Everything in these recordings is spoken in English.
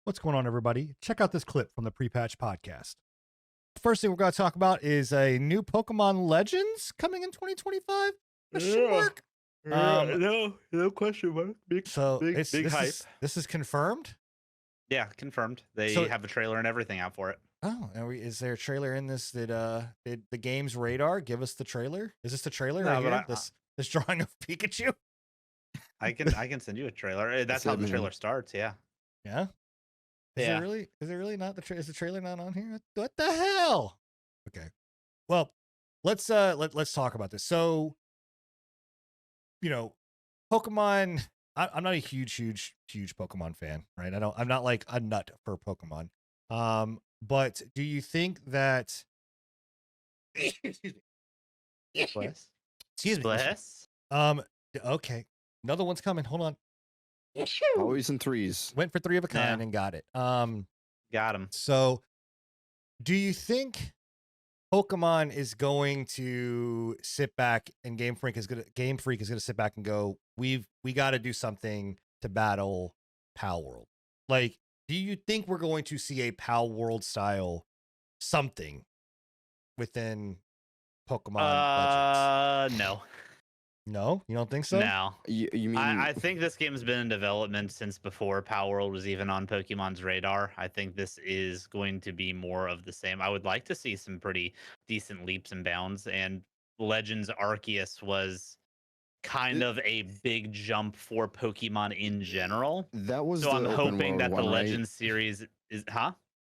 What's going on, everybody? Check out this clip from the Pre-Patch podcast. First thing we're going to talk about is a new Pokemon Legends coming in 2025. Question mark? No question mark. Big hype. This is confirmed. Yeah, confirmed. They So- have a trailer and everything out for it. Oh, is there a trailer in this? Did the game's radar give us the trailer? Is this the trailer No, right but here? This drawing of Pikachu? I can send you a trailer. That's how the trailer starts. Yeah. Yeah. Yeah. Is it really not the is the trailer not on here? What the hell? Okay. Well, let's talk about this. So, Pokemon, I'm not a huge Pokemon fan, right? I'm not like a nut for Pokemon. But do you think that excuse me. Bless. Excuse me. Bless. Okay. Another one's coming. Hold on. Always in threes. Went for 3 of a kind and got it. Got him. So do you think Pokemon is going to sit back and Game Freak is gonna sit back and go, we got to do something to battle Palworld? Like, do you think we're going to see a Palworld style something within Pokemon Legends? No, you don't think so? No. You mean I think this game's been in development since before Palworld was even on Pokemon's radar. I think this is going to be more of the same. I would like to see some pretty decent leaps and bounds, and Legends Arceus was kind of a big jump for Pokemon in general. that was So the I'm open hoping world that the one, right? Legends series is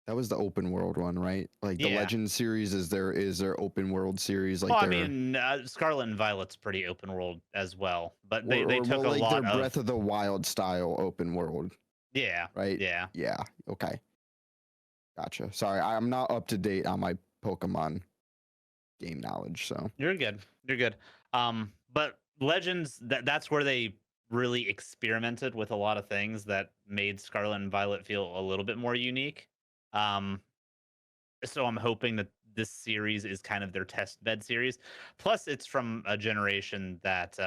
That was the open world one, right? Like the Yeah. Legends series is their open world series, like well, I their, mean, Scarlet and Violet's pretty open world as well, but or- they or took more a like lot their of Breath of the Wild style open world, yeah, right? yeah. Yeah. Okay. Gotcha. Sorry, I'm not up to date on my Pokemon game knowledge, so You're good. You're good. But Legends, that's where they really experimented with a lot of things that made Scarlet and Violet feel a little bit more unique. So I'm hoping that this series is kind of their test bed series. Plus, it's from a generation that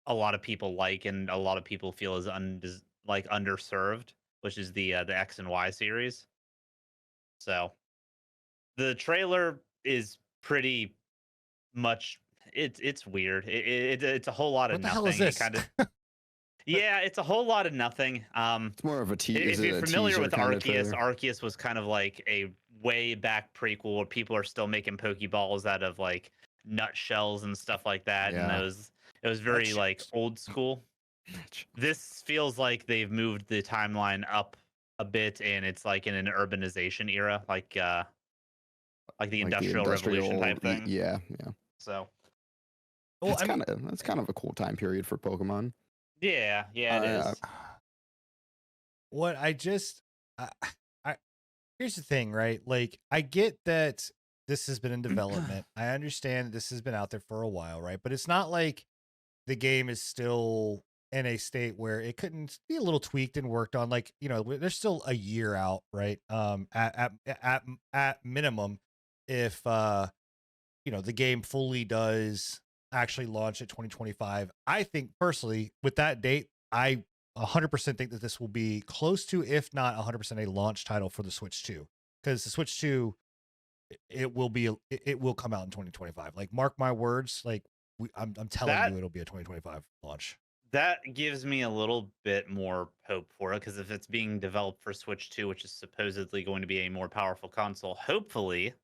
a lot of people like and a lot of people feel is underserved, which is the X and Y series. So the trailer is pretty much it's weird. It's a whole lot of What the nothing. hell is this? Yeah, it's a whole lot of nothing. it's more of a If is it you're a familiar teaser with kind of Arceus, trailer? Arceus was kind of like a way back prequel where people are still making Pokeballs out of like nutshells and stuff like that, and Yeah. it was very like Nutshells. old school. This feels like they've moved the timeline up a bit, and it's like in an urbanization era, like the Like the Industrial Revolution type thing. Yeah. So Well, That's kind of a cool time period for Pokemon. yeah, it is. What I here's the thing, right? Like, I get that this has been in development. I understand this has been out there for a while, right? But it's not like the game is still in a state where it couldn't be a little tweaked and worked on. Like, there's still a year out, right? At minimum, if the game fully does actually launch at 2025. I think personally, with that date, I 100% think that this will be close to, if not 100%, a launch title for the Switch 2. Because the Switch 2, it will come out in 2025. Like, mark my words. Like, I'm telling you, it'll be a 2025 launch. That gives me a little bit more hope for it, because if it's being developed for Switch 2, which is supposedly going to be a more powerful console, hopefully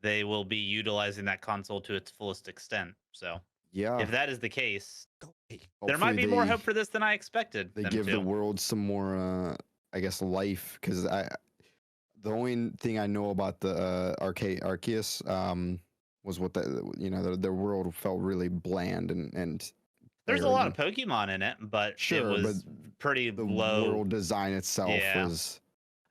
they will be utilizing that console to its fullest extent. So Yeah. if that is the case, there Hopefully might be more hope for this than I expected. They them give to. the world some more, I guess, life. Because the only thing I know about the Arceus was what their world felt really bland and There's a lot of Pokemon in it, but Sure, it was pretty the low. world design itself Yeah. was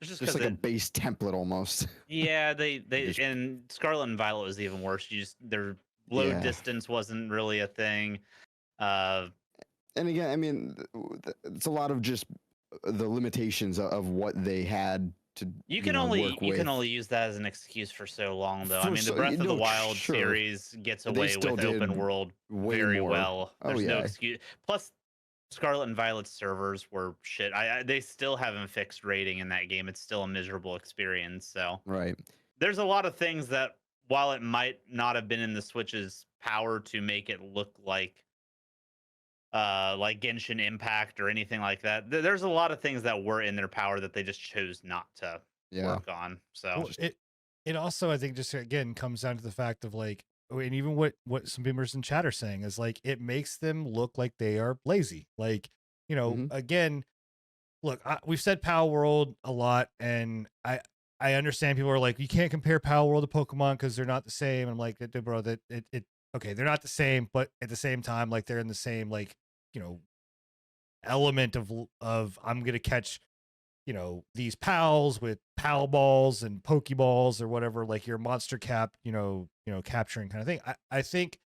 It's just like a base template almost. Yeah, they just- and Scarlet and Violet was even worse. Their load Yeah. distance wasn't really a thing. And again, I mean, it's a lot of just the limitations of what they had to. You can only use that as an excuse for so long, though. I mean, the Breath of the Wild series gets away with open world very well. There's no excuse. Plus, Scarlet and Violet's servers were shit. They still haven't fixed rating in that game. It's still a miserable experience. So Right. there's a lot of things that, while it might not have been in the Switch's power to make it look like Genshin Impact or anything like that, there's a lot of things that were in their power that they just chose not to Yeah. work on. So Well, it also, I think, just again comes down to the fact of like, and even what some boomers in chat are saying is like, it makes them look like they are lazy. Like, Mhm. again, look, we've said Pal World a lot, and I understand people are like, you can't compare Pal World to Pokemon because they're not the same. I'm like, bro, that it okay, they're not the same, but at the same time, like they're in the same like element of I'm gonna catch these pals with pal balls and pokeballs or whatever, like your monster cap, capturing kind of thing. I think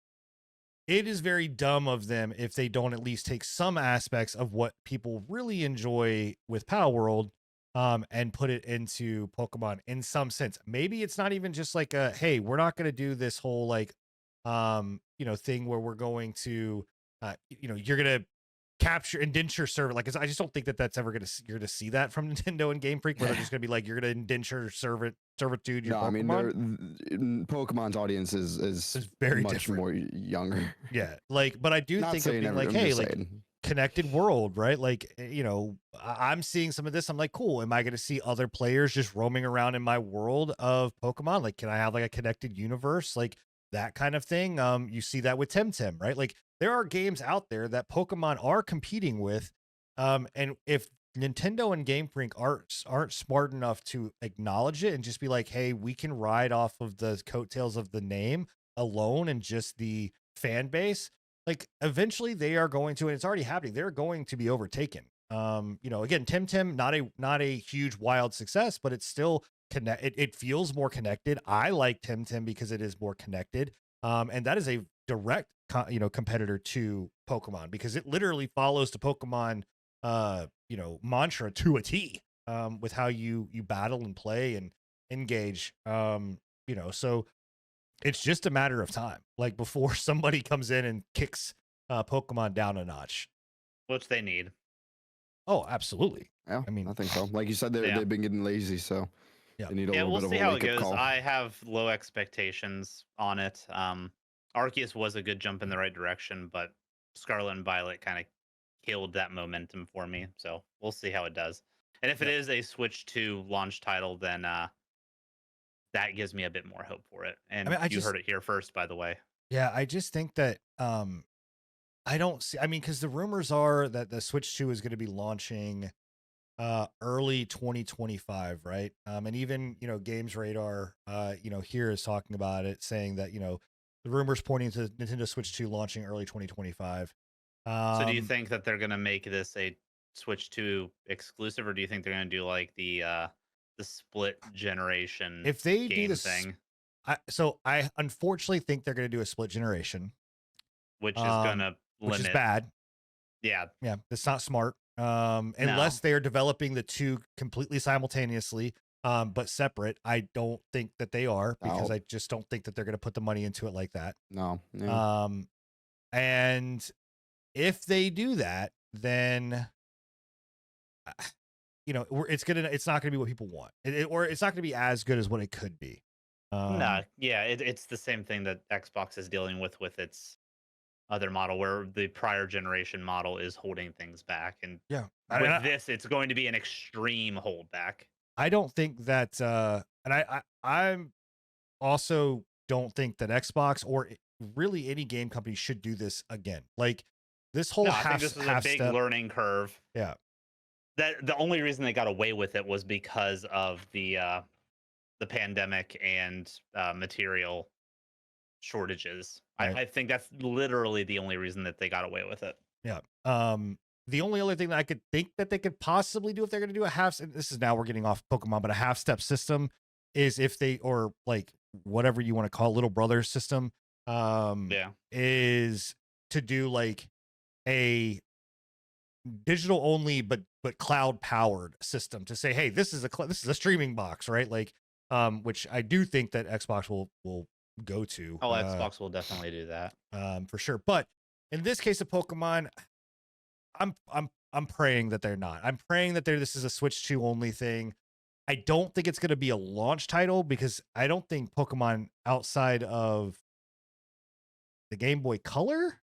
it is very dumb of them if they don't at least take some aspects of what people really enjoy with Pal World and put it into Pokemon in some sense. Maybe it's not even just like a, hey, we're not going to do this whole like thing where we're going to you're going to capture indenture server, like I just don't think that that's ever you're gonna see that from Nintendo and Game Freak, where they're just gonna be like, you're gonna indenture servitude your No, I mean, Pokemon. Pokemon's audience is It's very much different. more younger. Yeah, like, but I do Not think of saying being like, I'm hey, just like saying. connected world, right? Like, I'm seeing some of this. I'm like, cool. Am I going to see other players just roaming around in my world of Pokemon? Like, can I have like a connected universe? Like that kind of thing. You see that with Temtem, right? Like there are games out there that Pokemon are competing with. And if Nintendo and Game Freak aren't smart enough to acknowledge it and just be like, hey, we can ride off of the coattails of the name alone and just the fan base, like eventually they are going to, and it's already happening, they're going to be overtaken. Again, Temtem, not a huge wild success, but it's still it feels more connected. I like Temtem because it is more connected. And that is a direct competitor to Pokemon because it literally follows the Pokemon mantra to a T, with how you battle and play and engage. So it's just a matter of time, like before somebody comes in and kicks Pokemon down a notch. which they need. Oh, absolutely. Yeah, I mean, I think so. Like you said, Yeah. they've been getting lazy, so Yeah. they need a Yeah, little we'll bit of see a how it wake up goes. call. I have low expectations on it. Arceus was a good jump in the right direction, but Scarlet and Violet kind of killed that momentum for me. So we'll see how it does. And if it Yeah. is a Switch 2 launch title, then that gives me a bit more hope for it. And I you heard it here first, by the way. yeah, I just think that I don't see. I mean, because the rumors are that the Switch 2 is going to be launching early 2025, right? And even Games Radar here is talking about it, saying that the rumors pointing to Nintendo Switch 2 launching early 2025. So do you think that they're going to make this a Switch 2 exclusive, or do you think they're going to do like the split generation if they do game this thing, I unfortunately think they're going to do a split generation, which is going to which is limit? bad. Yeah, Yeah, that's not smart. No. Unless they are developing the two completely simultaneously, but separate. I don't think that they are, because No. I just don't think that they're going to put the money into it like that. No. And if they do that, then it's not gonna be what people want, or it's not gonna be as good as what it could be. No, yeah, it's the same thing that Xbox is dealing with its other model, where the prior generation model is holding things back, and Yeah, with this, it's going to be an extreme holdback. I don't think that, and I'm also don't think that Xbox or really any game company should do this again. Like this whole No, I think this is a big step. learning curve. Yeah, That the only reason they got away with it was because of the pandemic and material shortages. Right. I think that's literally the only reason that they got away with it. Yeah. The only other thing that I could think that they could possibly do if they're going to do a half, and this is now we're getting off Pokemon, but a half step system is if they, or like whatever you want to call it, little brother system, Yeah. is to do like a digital only, but cloud powered system to say, hey, this is a streaming box, right? Like, which I do think that Xbox will go to. Oh, Xbox will definitely do that. For sure. But in this case of Pokemon, I'm praying that they're not. I'm praying that this is a Switch 2 only thing. I don't think it's going to be a launch title because I don't think Pokemon outside of the Game Boy Color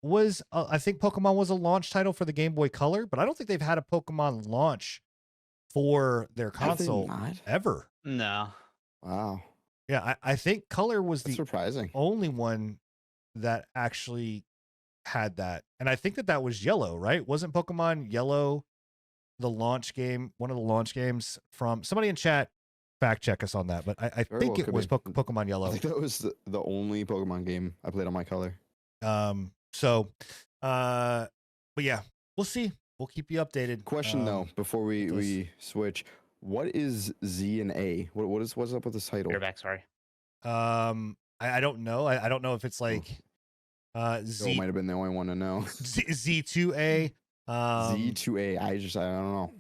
was I think Pokemon was a launch title for the Game Boy Color, but I don't think they've had a Pokemon launch for their Have they console not? ever. No. Wow, Yeah, I think Color was that's the surprising. only one that actually had that. And I think that was Yellow, right? Wasn't Pokemon Yellow the launch game, one of the launch games from somebody in chat? Fact check us on that, but I Very think well it could was be. Pokemon I Yellow. think that was the only Pokemon game I played on my Color. So but yeah, we'll see. We'll keep you updated. Question though, before we switch, what is Z and A? What's up with this title? You're back. Sorry. I don't know. I don't know if it's like Joe Z might have been the only one to know. Z2A. Z2A. I don't know.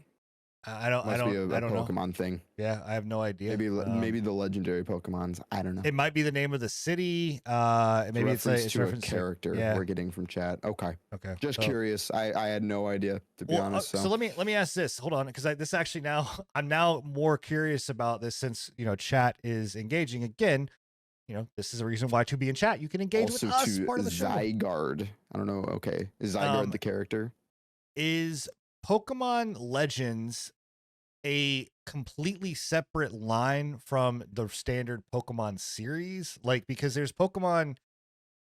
I don't Must be a I don't know. Pokemon thing. Yeah, I have no idea. Maybe the legendary Pokemons. I don't know. It might be the name of the city. Maybe it's a reference character yeah. we're getting from chat. Okay. Just So, curious. I had no idea, to be honest. So let me ask this. Hold on, because this actually now I'm now more curious about this since chat is engaging again. This is a reason why to be in chat. You can engage also with us, to part of the show. Zygarde. I don't know. Okay, is Zygarde the character? Is Pokemon Legends a completely separate line from the standard Pokemon series? Like, because there's Pokemon,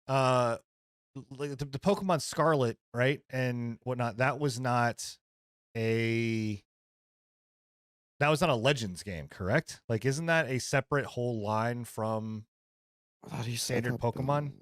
like the Pokemon Scarlet, right, and whatnot. That was not a Legends game, correct? Like, isn't that a separate whole line from standard Pokemon?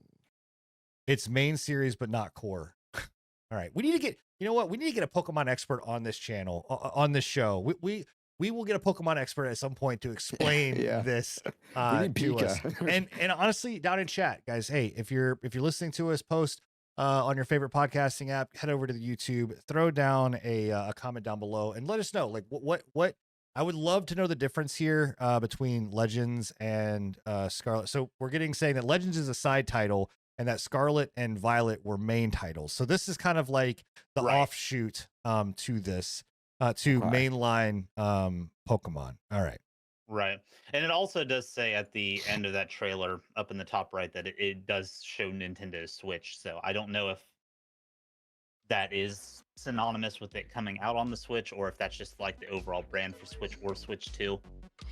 It's main series, but not core. All right, we need to get. You know what? We need to get a Pokemon expert on this channel, on this show. We will get a Pokemon expert at some point to explain this to us. And honestly, down in chat, guys, hey, if you're listening to us, post on your favorite podcasting app, head over to the YouTube, throw down a comment down below, and let us know like what I would love to know the difference here between Legends and Scarlet. So we're saying that Legends is a side title, and that Scarlet and Violet were main titles. So this is kind of like the offshoot to this mainline Pokemon. All right. Right. And it also does say at the end of that trailer up in the top right that it does show Nintendo Switch. So I don't know if that is synonymous with it coming out on the Switch or if that's just like the overall brand for Switch or Switch 2.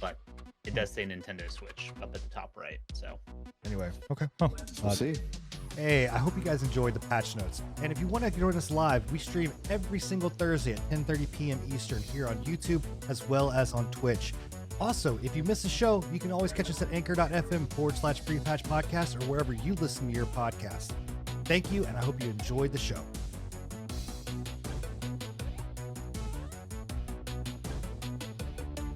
But it does say Nintendo Switch up at the top right. So anyway, okay. Oh, we'll see. Hey, I hope you guys enjoyed the patch notes. And if you want to join us live, we stream every single Thursday at 10:30 p.m. Eastern here on YouTube as well as on Twitch. Also, if you miss a show, you can always catch us at anchor.fm/Free Patch Podcast or wherever you listen to your podcast. Thank you, and I hope you enjoyed the show.